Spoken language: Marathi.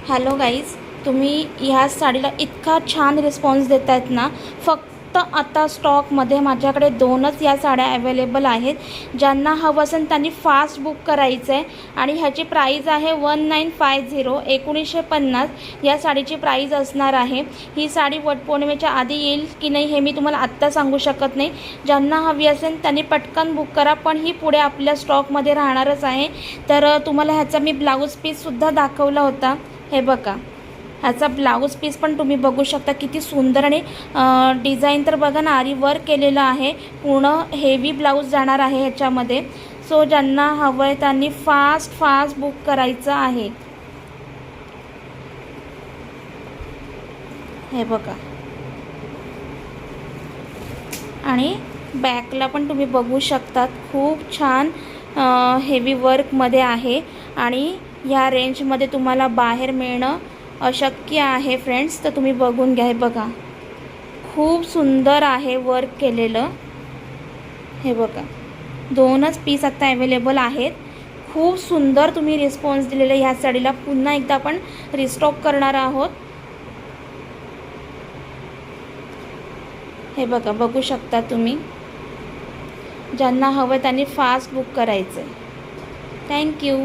हॅलो गाईज, तुम्ही ह्या साडीला इतका छान रिस्पॉन्स देत आहेत ना. फक्त आता स्टॉकमध्ये माझ्याकडे 2च या साड्या अवेलेबल आहेत. ज्यांना हवं असेल त्यांनी फास्ट बुक करायचं आहे. आणि ह्याची प्राईज आहे 1950, 1950 या साडीची प्राईज असणार आहे. ही साडी वटपौर्णिमेच्या आधी येईल की नाही हे मी तुम्हाला आत्ता सांगू शकत नाही. ज्यांना हवी असेल त्यांनी पटकन बुक करा, पण ही पुढे आपल्या स्टॉकमध्ये राहणारच आहे. तर तुम्हाला ह्याचा मी ब्लाऊज पीससुद्धा दाखवला होता. हे बघा, ह्याचा ब्लाऊज पीस पण तुम्ही बघू शकता किती सुंदर. आणि डिझाईन तर बघा ना, आरी वर्क केलेलं आहे. पूर्ण हेवी ब्लाऊज जाणार आहे ह्याच्यामध्ये. सो ज्यांना हवं आहे त्यांनी फास्ट बुक करायचं आहे. हे बघा, आणि बॅकला पण तुम्ही बघू शकतात, खूप छान हेवी वर्कमध्ये आहे. आणि या रेंजमध्ये तुम्हाला बाहेर मिळणं अशक्य आहे फ्रेंड्स. तर तुम्ही बघून घ्या. हे बघा, खूप सुंदर आहे वर्क केलेलं. हे बघा, 2च पीस आता अवेलेबल आहेत. खूप सुंदर तुम्ही रिस्पॉन्स दिलेला ह्या साडीला. पुन्हा एकदा आपण रिस्टॉक करणार आहोत. हे बघा, बघू शकता तुम्ही. ज्यांना हवं त्यांनी फास्ट बुक करायचं आहे. थँक्यू.